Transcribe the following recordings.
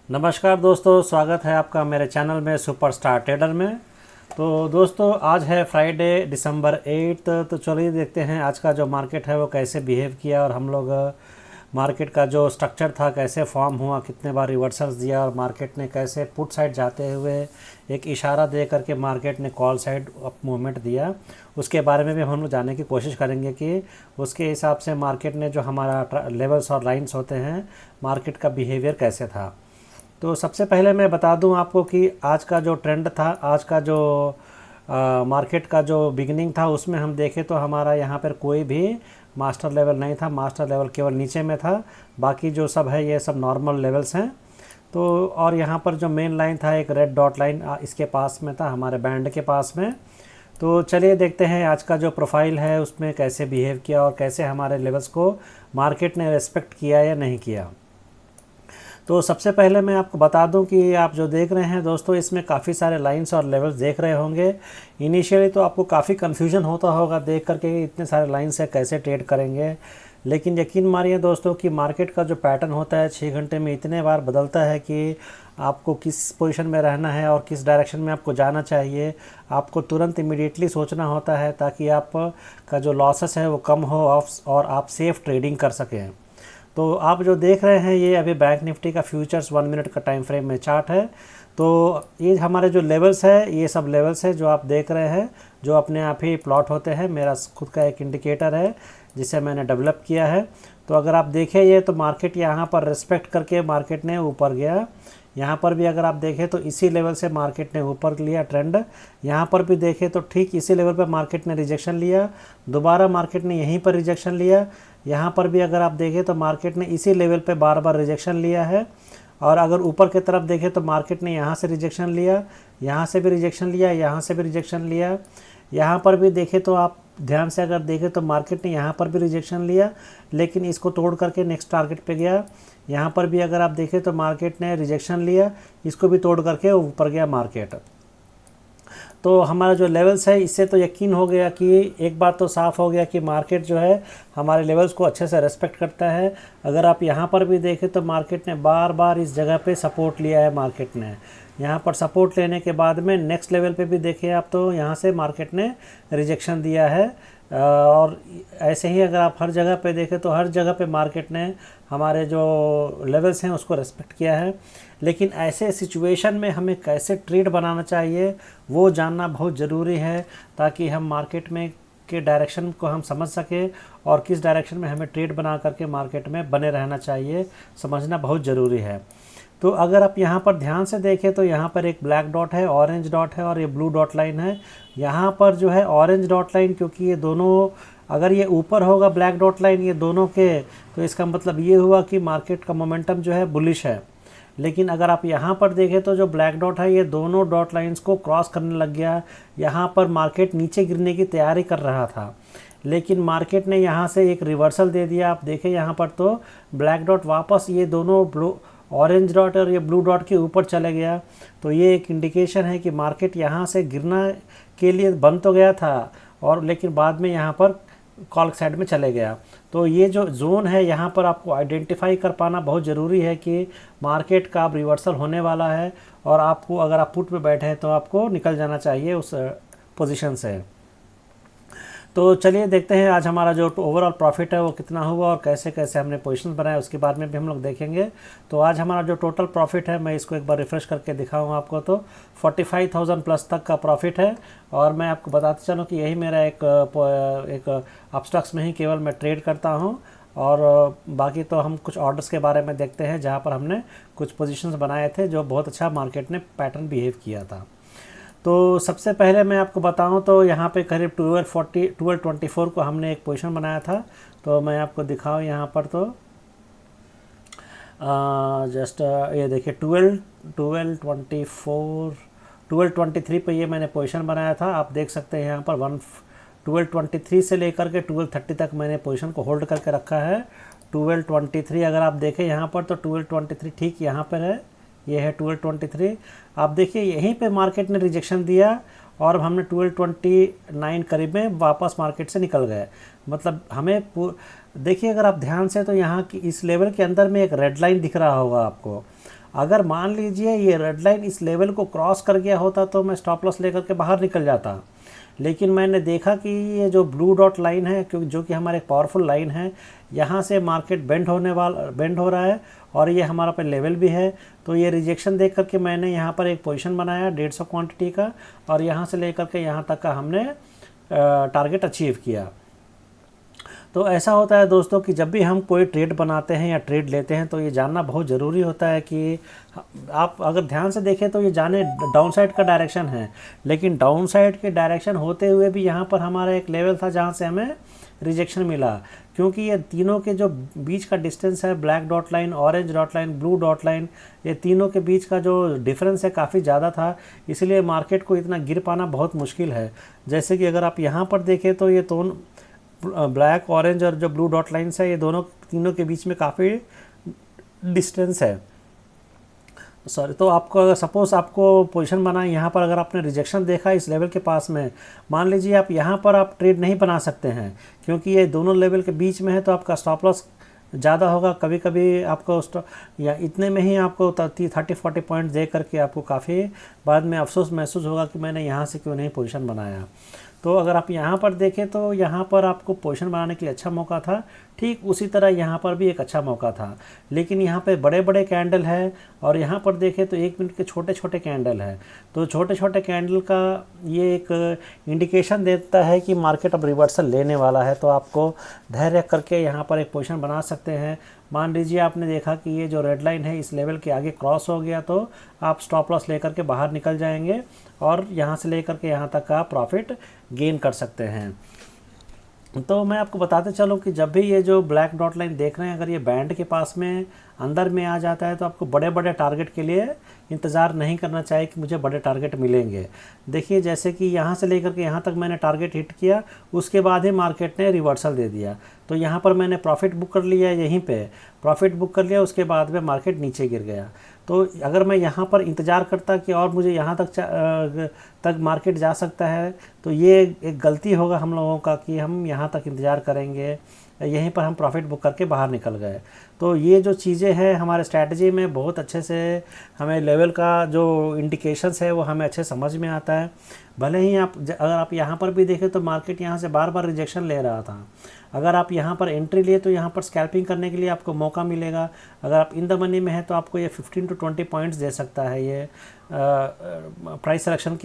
नमस्कार दोस्तों, स्वागत है आपका मेरे चैनल में सुपरस्टार ट्रेडर में। तो दोस्तों, आज है फ्राइडे दिसंबर 8। तो चलिए देखते हैं आज का जो मार्केट है वो कैसे बिहेव किया और हम लोग मार्केट का जो स्ट्रक्चर था कैसे फॉर्म हुआ, कितने बार रिवर्सल्स दिया और मार्केट ने कैसे पुट साइड जाते हुए एक इशारा दे करके मार्केट ने कॉल साइड अप मूवमेंट दिया। उसके बारे में भी हम लोग जानने की कोशिश करेंगे कि उसके हिसाब से मार्केट ने जो हमारा लेवल्स और लाइंस होते हैं मार्केट का बिहेवियर कैसे था। तो सबसे पहले मैं बता दूं आपको कि आज का जो ट्रेंड था, आज का जो मार्केट का जो बिगिनिंग था उसमें हम देखें तो हमारा यहाँ पर कोई भी मास्टर लेवल नहीं था। मास्टर लेवल केवल नीचे में था, बाकी जो सब है ये सब नॉर्मल लेवल्स हैं। तो और यहाँ पर जो मेन लाइन था एक रेड डॉट लाइन इसके पास में था, हमारे बैंड के पास में। तो चलिए देखते हैं आज का जो प्रोफाइल है उसमें कैसे बिहेव किया और कैसे हमारे लेवल्स को मार्केट ने रेस्पेक्ट किया या नहीं किया। तो सबसे पहले मैं आपको बता दूं कि आप जो देख रहे हैं दोस्तों, इसमें काफ़ी सारे लाइंस और लेवल्स देख रहे होंगे। इनिशियली तो आपको काफ़ी कन्फ्यूजन होता होगा देख करके इतने सारे लाइंस है कैसे ट्रेड करेंगे, लेकिन यकीन मानिए दोस्तों कि मार्केट का जो पैटर्न होता है 6 घंटे में इतने बार बदलता है कि आपको किस पोजीशन में रहना है और किस डायरेक्शन में आपको जाना चाहिए आपको तुरंत इमीडिएटली सोचना होता है, ताकि आप का जो लॉसेस है वो कम हो और आप सेफ़ ट्रेडिंग कर सकें। तो आप जो देख रहे हैं ये अभी बैंक निफ्टी का फ्यूचर्स 1 मिनट का टाइम फ्रेम में चार्ट है। तो ये हमारे जो लेवल्स है ये सब लेवल्स है जो आप देख रहे हैं, जो अपने आप ही प्लॉट होते हैं। मेरा खुद का एक इंडिकेटर है जिसे मैंने डेवलप किया है। तो अगर आप देखें ये तो मार्केट यहाँ पर रिस्पेक्ट करके मार्केट ने ऊपर गया। यहाँ पर भी अगर आप देखें तो इसी लेवल से मार्केट ने ऊपर लिया ट्रेंड। यहाँ पर भी देखें तो ठीक इसी लेवल पर मार्केट ने रिजेक्शन लिया, दोबारा मार्केट ने यहीं पर रिजेक्शन लिया। यहाँ पर भी अगर आप देखें तो मार्केट ने इसी लेवल पे बार बार रिजेक्शन लिया है। और अगर ऊपर की तरफ देखें तो मार्केट ने यहाँ से रिजेक्शन लिया, यहाँ से भी रिजेक्शन लिया, यहाँ से भी रिजेक्शन लिया। यहाँ पर भी देखें तो आप ध्यान से अगर देखें तो मार्केट ने यहाँ पर भी रिजेक्शन लिया, लेकिन इसको तोड़ करके नेक्स्ट टारगेट पे गया। यहाँ पर भी अगर आप देखें तो मार्केट ने रिजेक्शन लिया, इसको भी तोड़ करके ऊपर गया मार्केट। तो हमारा जो लेवल्स है इससे तो यकीन हो गया कि एक बात तो साफ़ हो गया कि मार्केट जो है हमारे लेवल्स को अच्छे से रेस्पेक्ट करता है। अगर आप यहाँ पर भी देखें तो मार्केट ने बार बार इस जगह पे सपोर्ट लिया है। मार्केट ने यहाँ पर सपोर्ट लेने के बाद में नेक्स्ट लेवल पे भी देखें आप तो यहाँ से मार्केट ने रिजेक्शन दिया है। और ऐसे ही अगर आप हर जगह पे देखें तो हर जगह पे मार्केट ने हमारे जो लेवल्स हैं उसको रेस्पेक्ट किया है। लेकिन ऐसे सिचुएशन में हमें कैसे ट्रेड बनाना चाहिए वो जानना बहुत ज़रूरी है, ताकि हम मार्केट में के डायरेक्शन को हम समझ सकें और किस डायरेक्शन में हमें ट्रेड बना करके मार्केट में बने रहना चाहिए, समझना बहुत ज़रूरी है। तो अगर आप यहाँ पर ध्यान से देखें तो यहाँ पर एक ब्लैक डॉट है, ऑरेंज डॉट है और ये ब्लू डॉट लाइन है। यहाँ पर जो है ऑरेंज डॉट लाइन, क्योंकि ये दोनों अगर ये ऊपर होगा ब्लैक डॉट लाइन ये दोनों के, तो इसका मतलब ये हुआ कि मार्केट का मोमेंटम जो है बुलिश है। लेकिन अगर आप यहाँ पर देखें तो जो ब्लैक डॉट है ये दोनों डॉट लाइंस को क्रॉस करने लग गया। यहाँ पर मार्केट नीचे गिरने की तैयारी कर रहा था, लेकिन मार्केट ने यहाँ से एक रिवर्सल दे दिया। आप देखें यहाँ पर तो ब्लैक डॉट वापस ये दोनों ऑरेंज डॉट और ये ब्लू डॉट के ऊपर चले गया। तो ये एक इंडिकेशन है कि मार्केट यहाँ से गिरना के लिए बन तो गया था, और लेकिन बाद में यहाँ पर कॉल साइड में चले गया। तो ये जो जोन है यहाँ पर आपको आइडेंटिफाई कर पाना बहुत ज़रूरी है कि मार्केट का अब रिवर्सल होने वाला है, और आपको अगर आप पुट पे बैठे हैं तो आपको निकल जाना चाहिए उस पोजीशन से। तो चलिए देखते हैं आज हमारा जो ओवरऑल प्रॉफिट है वो कितना हुआ और कैसे कैसे हमने पोजीशन बनाया उसके बारे में भी हम लोग देखेंगे। तो आज हमारा जो टोटल प्रॉफिट है मैं इसको एक बार रिफ्रेश करके दिखाऊंगा आपको, तो 45,000 प्लस तक का प्रॉफिट है। और मैं आपको बताते चलूँ कि यही मेरा एक अपस्टॉक्स में ही केवल मैं ट्रेड करता हूँ, और बाकी तो हम कुछ ऑर्डर्स के बारे में देखते हैं जहाँ पर हमने कुछ पोजीशंस बनाए थे जो बहुत अच्छा मार्केट ने पैटर्न बिहेव किया था। तो सबसे पहले मैं आपको बताऊं तो यहाँ पे करीब 1224 को हमने एक पोजीशन बनाया था। तो मैं आपको दिखाऊं यहाँ पर तो जस्ट ये देखिए 1223 पे ये मैंने पोजीशन बनाया था। आप देख सकते हैं यहाँ पर 1223 से लेकर के 1230 तक मैंने पोजीशन को होल्ड करके रखा है। 1223 अगर आप देखें यहाँ पर तो 1223 ठीक यहाँ पर है, ये है 1223। आप देखिए यहीं पे मार्केट ने रिजेक्शन दिया और हमने 1229 करीब में वापस मार्केट से निकल गए। मतलब हमें देखिए अगर आप ध्यान से तो यहाँ की इस लेवल के अंदर में एक रेड लाइन दिख रहा होगा आपको। अगर मान लीजिए ये रेड लाइन इस लेवल को क्रॉस कर गया होता तो मैं स्टॉप लॉस लेकर के बाहर निकल जाता, लेकिन मैंने देखा कि ये जो ब्लू डॉट लाइन है, क्योंकि जो कि हमारे एक पावरफुल लाइन है, यहाँ से मार्केट बेंड हो रहा है और ये हमारा पे लेवल भी है। तो ये रिजेक्शन देख करके मैंने यहाँ पर एक पोजीशन बनाया 150 क्वांटिटी का, और यहाँ से लेकर के यहाँ तक का हमने टारगेट अचीव किया। तो ऐसा होता है दोस्तों कि जब भी हम कोई ट्रेड बनाते हैं या ट्रेड लेते हैं तो ये जानना बहुत ज़रूरी होता है कि आप अगर ध्यान से देखें तो ये जाने डाउन साइड का डायरेक्शन है, लेकिन डाउन साइड के डायरेक्शन होते हुए भी यहाँ पर हमारा एक लेवल था जहाँ से हमें रिजेक्शन मिला, क्योंकि ये तीनों के जो बीच का डिस्टेंस है, black dot line, orange dot line, blue dot line, ये तीनों के बीच का जो डिफरेंस है काफ़ी ज़्यादा था, इसलिए मार्केट को इतना गिर पाना बहुत मुश्किल है। जैसे कि अगर आप यहाँ पर देखें तो ये दोनों ब्लैक, ऑरेंज और जो ब्लू डॉट लाइन्स है, ये दोनों तीनों के बीच में काफ़ी डिस्टेंस है। सॉरी, तो आपको अगर सपोज़ आपको पोजीशन बनाए यहाँ पर, अगर आपने रिजेक्शन देखा इस लेवल के पास में, मान लीजिए आप यहाँ पर आप ट्रेड नहीं बना सकते हैं क्योंकि ये दोनों लेवल के बीच में है, तो आपका स्टॉप लॉस ज़्यादा होगा। कभी कभी आपको या इतने में ही आपको 30-40 पॉइंट दे करके आपको काफ़ी बाद में अफसोस महसूस होगा कि मैंने यहाँ से क्यों नहीं पोजीशन बनाया। तो अगर आप यहाँ पर देखें तो यहाँ पर आपको पोजीशन बनाने के लिए अच्छा मौका था, ठीक उसी तरह यहाँ पर भी एक अच्छा मौका था, लेकिन यहाँ पे बड़े बड़े कैंडल है और यहाँ पर देखें तो 1 मिनट के छोटे छोटे कैंडल है। तो छोटे छोटे कैंडल का ये एक इंडिकेशन देता है कि मार्केट अब रिवर्सल लेने वाला है, तो आपको धैर्य करके यहाँ पर एक पोजीशन बना सकते हैं। मान लीजिए आपने देखा कि ये जो रेड लाइन है इस लेवल के आगे क्रॉस हो गया, तो आप स्टॉप लॉस लेकर के बाहर निकल जाएंगे और यहाँ से लेकर के यहाँ तक का प्रॉफिट गेन कर सकते हैं। तो मैं आपको बताते चलूँ कि जब भी ये जो ब्लैक डॉट लाइन देख रहे हैं, अगर ये बैंड के पास में अंदर में आ जाता है तो आपको बड़े बड़े टारगेट के लिए इंतज़ार नहीं करना चाहिए कि मुझे बड़े टारगेट मिलेंगे। देखिए जैसे कि यहाँ से लेकर के यहाँ तक मैंने टारगेट हिट किया, उसके बाद ही मार्केट ने रिवर्सल दे दिया, तो यहाँ पर मैंने प्रॉफिट बुक कर लिया, यहीं पे प्रॉफिट बुक कर लिया, उसके बाद में मार्केट नीचे गिर गया। तो अगर मैं यहाँ पर इंतज़ार करता कि और मुझे यहाँ तक मार्केट जा सकता है, तो ये एक गलती होगा हम लोगों का कि हम यहाँ तक इंतज़ार करेंगे, यहीं पर हम प्रॉफिट बुक करके बाहर निकल गए। तो ये जो चीज़ें हैं हमारे स्ट्रैटेजी में बहुत अच्छे से हमें लेवल का जो इंडिकेशंस है वो हमें अच्छे समझ में आता है। भले ही अगर आप यहाँ पर भी देखें तो मार्केट यहाँ से बार बार रिजेक्शन ले रहा था, अगर आप यहाँ पर एंट्री लिए तो यहाँ पर स्कैल्पिंग करने के लिए आपको मौका मिलेगा। अगर आप इन द मनी में है तो आपको ये 15 to 20 पॉइंट्स दे सकता है। ये प्राइस सिलेक्शन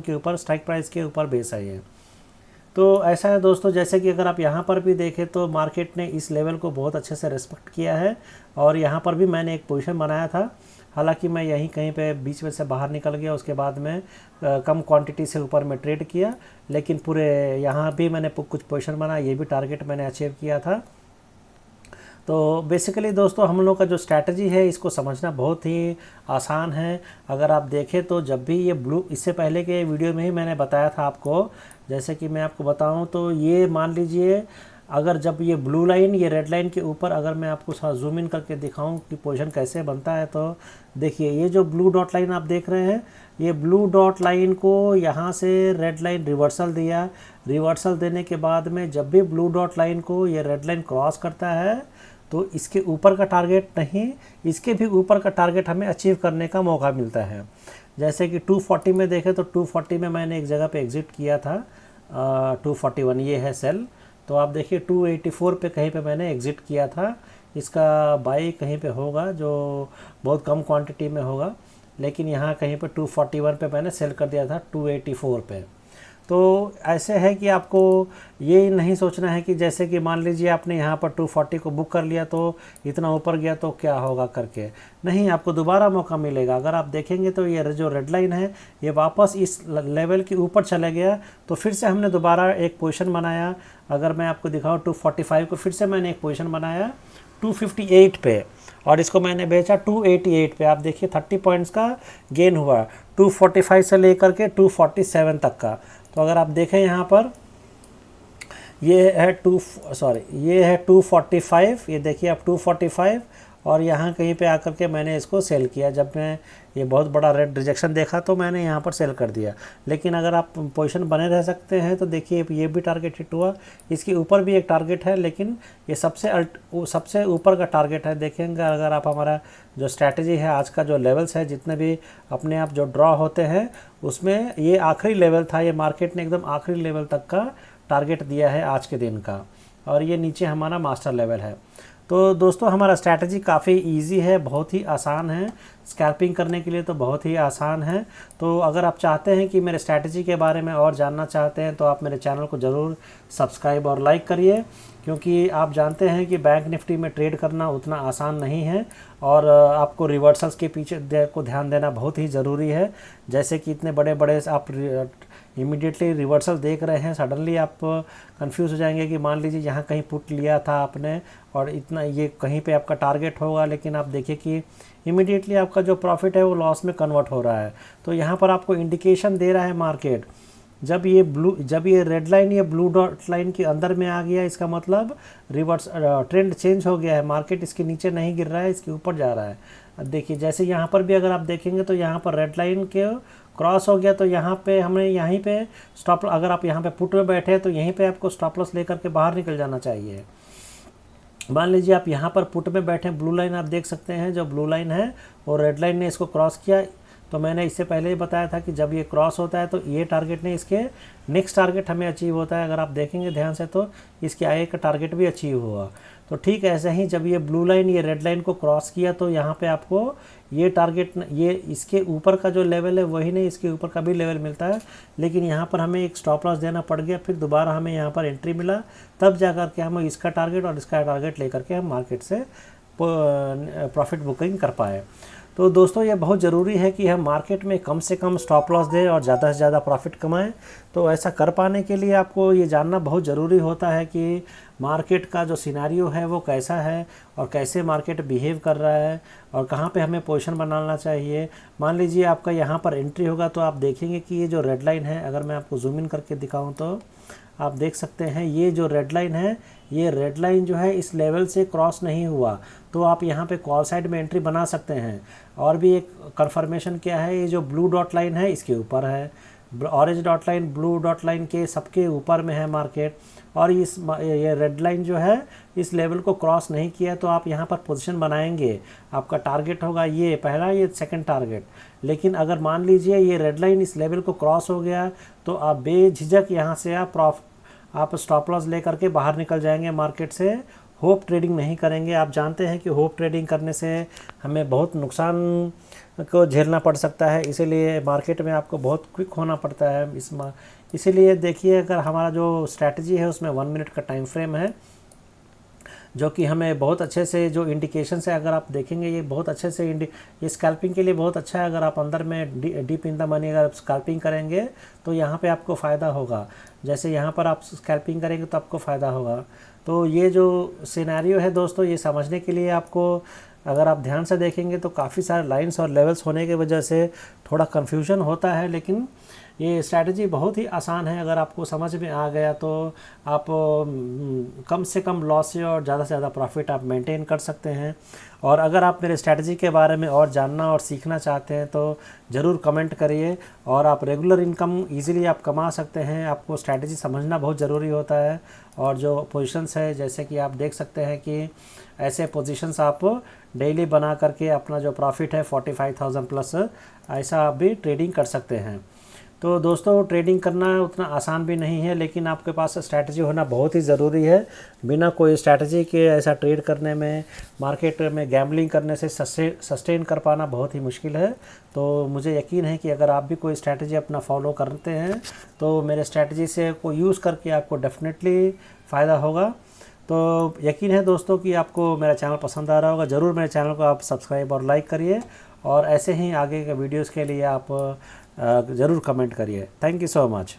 के ऊपर, स्ट्राइक प्राइस के ऊपर बेस है ये। तो ऐसा है दोस्तों, जैसे कि अगर आप यहाँ पर भी देखें तो मार्केट ने इस लेवल को बहुत अच्छे से रिस्पेक्ट किया है और यहाँ पर भी मैंने एक पोजीशन बनाया था, हालांकि मैं यहीं कहीं पे बीच में से बाहर निकल गया, उसके बाद में कम क्वांटिटी से ऊपर में ट्रेड किया, लेकिन पूरे यहाँ भी मैंने कुछ पोजीशन बनाया, ये भी टारगेट मैंने अचीव किया था। तो बेसिकली दोस्तों हम लोग का जो स्ट्रैटेजी है इसको समझना बहुत ही आसान है। अगर आप देखें तो जब भी ये ब्लू, इससे पहले के वीडियो में ही मैंने बताया था आपको, जैसे कि मैं आपको बताऊं तो ये मान लीजिए अगर जब ये ब्लू लाइन ये रेड लाइन के ऊपर, अगर मैं आपको थोड़ा जूम इन करके दिखाऊं कि पोजीशन कैसे बनता है, तो देखिए ये जो ब्लू डॉट लाइन आप देख रहे हैं, ये ब्लू डॉट लाइन को यहाँ से रेड लाइन रिवर्सल दिया, रिवर्सल देने के बाद में जब भी ब्लू डॉट लाइन को ये रेड लाइन क्रॉस करता है तो इसके ऊपर का टारगेट नहीं, इसके भी ऊपर का टारगेट हमें अचीव करने का मौका मिलता है। जैसे कि 240 में देखें तो 240 में मैंने एक जगह पे एग्ज़िट किया था, 241 ये है सेल, तो आप देखिए 284 पे कहीं पे मैंने एग्ज़िट किया था। इसका बाई कहीं पे होगा जो बहुत कम क्वांटिटी में होगा, लेकिन यहाँ कहीं पे 241 पे मैंने सेल कर दिया था 284 पे। तो ऐसे है कि आपको ये नहीं सोचना है कि जैसे कि मान लीजिए आपने यहाँ पर 240 को बुक कर लिया तो इतना ऊपर गया तो क्या होगा करके, नहीं, आपको दोबारा मौका मिलेगा। अगर आप देखेंगे तो ये जो रेड लाइन है ये वापस इस लेवल के ऊपर चला गया, तो फिर से हमने दोबारा एक पोजीशन बनाया। अगर मैं आपको दिखाऊँ 245 को फिर से मैंने एक पोजीशन बनाया 258 पे और इसको मैंने बेचा 288 पे। आप देखिए 30 पॉइंट्स का गेन हुआ 245 से लेकर के 247 तक का। तो अगर आप देखें यहाँ पर ये है 245, ये देखिए आप 245 और यहाँ कहीं पे आकर के मैंने इसको सेल किया। जब मैं ये बहुत बड़ा रेड रिजेक्शन देखा तो मैंने यहाँ पर सेल कर दिया। लेकिन अगर आप पोजीशन बने रह सकते हैं तो देखिए ये भी टारगेट हिट हुआ, इसके ऊपर भी एक टारगेट है, लेकिन ये सबसे ऊपर का टारगेट है। देखेंगे अगर आप हमारा जो स्ट्रैटेजी है, आज का जो लेवल्स है, जितने भी अपने आप जो ड्रॉ होते हैं उसमें ये आखिरी लेवल था। ये मार्केट ने एकदम आखिरी लेवल तक का टारगेट दिया है आज के दिन का, और ये नीचे हमारा मास्टर लेवल है। तो दोस्तों हमारा स्ट्रैटेजी काफ़ी इजी है, बहुत ही आसान है, स्कैल्पिंग करने के लिए तो बहुत ही आसान है। तो अगर आप चाहते हैं कि मेरे स्ट्रैटेजी के बारे में और जानना चाहते हैं तो आप मेरे चैनल को ज़रूर सब्सक्राइब और लाइक करिए, क्योंकि आप जानते हैं कि बैंक निफ्टी में ट्रेड करना उतना आसान नहीं है और आपको रिवर्सल्स के पीछे को ध्यान देना बहुत ही ज़रूरी है। जैसे कि इतने बड़े बड़े आप इमीडिएटली रिवर्सल देख रहे हैं, सडनली आप कंफ्यूज हो जाएंगे कि मान लीजिए यहाँ कहीं पुट लिया था आपने और इतना ये कहीं पे आपका टारगेट होगा, लेकिन आप देखिए कि इमीडिएटली आपका जो प्रॉफिट है वो लॉस में कन्वर्ट हो रहा है। तो यहाँ पर आपको इंडिकेशन दे रहा है मार्केट, जब ये रेड लाइन या ब्लू डॉट लाइन के अंदर में आ गया, इसका मतलब रिवर्स ट्रेंड चेंज हो गया है, मार्केट इसके नीचे नहीं गिर रहा है, इसके ऊपर जा रहा है। अब देखिए जैसे यहाँ पर भी अगर आप देखेंगे तो यहाँ पर रेड लाइन के क्रॉस हो गया, तो यहाँ पे हमें यहीं पे स्टॉप, अगर आप यहाँ पे पुट में बैठे तो यहीं पे आपको स्टॉप लॉस लेकर के बाहर निकल जाना चाहिए। मान लीजिए आप यहाँ पर पुट में बैठे, ब्लू लाइन आप देख सकते हैं, जो ब्लू लाइन है और रेड लाइन ने इसको क्रॉस किया। तो मैंने इससे पहले ही बताया था कि जब ये क्रॉस होता है तो ये टारगेट नहीं, इसके नेक्स्ट टारगेट हमें अचीव होता है। अगर आप देखेंगे ध्यान से तो इसके आगे का टारगेट भी अचीव हुआ। तो ठीक ऐसे ही जब ये ब्लू लाइन ये रेड लाइन को क्रॉस किया तो यहाँ पे आपको ये टारगेट, ये इसके ऊपर का जो लेवल है वही नहीं, इसके ऊपर का भी लेवल मिलता है, लेकिन यहाँ पर हमें एक स्टॉप लॉस देना पड़ गया। फिर दोबारा हमें यहाँ पर एंट्री मिला, तब जा कर के हम इसका टारगेट और इसका टारगेट लेकर के हम मार्केट से प्रॉफिट बुकिंग कर पाए। तो दोस्तों ये बहुत ज़रूरी है कि हम मार्केट में कम से कम स्टॉप लॉस दें और ज़्यादा से ज़्यादा प्रॉफिट कमाएं। तो ऐसा कर पाने के लिए आपको ये जानना बहुत ज़रूरी होता है कि मार्केट का जो सिनेरियो है वो कैसा है और कैसे मार्केट बिहेव कर रहा है और कहाँ पे हमें पोजीशन बनाना चाहिए। मान लीजिए आपका यहाँ पर एंट्री होगा तो आप देखेंगे कि ये जो रेड लाइन है, अगर मैं आपको जूम इन करके दिखाऊँ तो आप देख सकते हैं ये जो रेड लाइन है, ये रेड लाइन जो है इस लेवल से क्रॉस नहीं हुआ, तो आप यहाँ पे कॉल साइड में एंट्री बना सकते हैं। और भी एक कंफर्मेशन क्या है, ये जो ब्लू डॉट लाइन है इसके ऊपर है, orange dot line blue dot line के सबके ऊपर में है मार्केट, और ये रेड लाइन जो है इस लेवल को क्रॉस नहीं किया तो आप यहाँ पर पोजीशन बनाएंगे। आपका टारगेट होगा ये पहला, ये सेकंड टारगेट। लेकिन अगर मान लीजिए ये रेड लाइन इस लेवल को क्रॉस हो गया तो आप बेझिझक यहाँ से आप स्टॉप लॉस लेकर के बाहर निकल जाएंगे मार्केट से। होप ट्रेडिंग नहीं करेंगे। आप जानते हैं कि होप ट्रेडिंग करने से हमें बहुत नुकसान को झेलना पड़ सकता है, इसीलिए मार्केट में आपको बहुत क्विक होना पड़ता है। इसीलिए देखिए, अगर हमारा जो स्ट्रैटेजी है उसमें 1 मिनट का टाइम फ्रेम है, जो कि हमें बहुत अच्छे से जो इंडिकेशन है, अगर आप देखेंगे ये बहुत अच्छे से ये स्कैल्पिंग के लिए बहुत अच्छा है। अगर आप अंदर में डीप इन द मनी अगर आप स्कैल्पिंग करेंगे तो यहाँ पे आपको फ़ायदा होगा। जैसे यहाँ पर आप स्कैल्पिंग करेंगे तो आपको फ़ायदा होगा। तो ये जो सिनेरियो है दोस्तों, ये समझने के लिए आपको, अगर आप ध्यान से देखेंगे तो काफ़ी सारे लाइंस और लेवल्स होने की वजह से थोड़ा कन्फ्यूजन होता है, लेकिन ये स्ट्रैटेजी बहुत ही आसान है। अगर आपको समझ में आ गया तो आप कम से कम लॉस से और ज़्यादा से ज़्यादा प्रॉफिट आप मेंटेन कर सकते हैं। और अगर आप मेरे स्ट्रैटेजी के बारे में और जानना और सीखना चाहते हैं तो ज़रूर कमेंट करिए। और आप रेगुलर इनकम इजीली आप कमा सकते हैं। आपको स्ट्रैटेजी समझना बहुत ज़रूरी होता है। और जो पोजीशंस है, जैसे कि आप देख सकते हैं कि ऐसे पोजीशंस आप डेली बना करके अपना जो प्रॉफिट है 45,000 प्लस, ऐसा आप भी ट्रेडिंग कर सकते हैं। तो दोस्तों, ट्रेडिंग करना उतना आसान भी नहीं है, लेकिन आपके पास स्ट्रैटेजी होना बहुत ही ज़रूरी है। बिना कोई स्ट्रैटेजी के ऐसा ट्रेड करने में, मार्केट में गैम्बलिंग करने से सस्टेन कर पाना बहुत ही मुश्किल है। तो मुझे यकीन है कि अगर आप भी कोई स्ट्रैटेजी अपना फॉलो करते हैं तो मेरे स्ट्रैटेजी से को यूज़ करके आपको डेफिनेटली फ़ायदा होगा। तो यकीन है दोस्तों कि आपको मेरा चैनल पसंद आ रहा होगा। ज़रूर मेरे चैनल को आप सब्सक्राइब और लाइक करिए, और ऐसे ही आगे के वीडियोज़ के लिए आप ज़रूर कमेंट करिए। Thank you so much.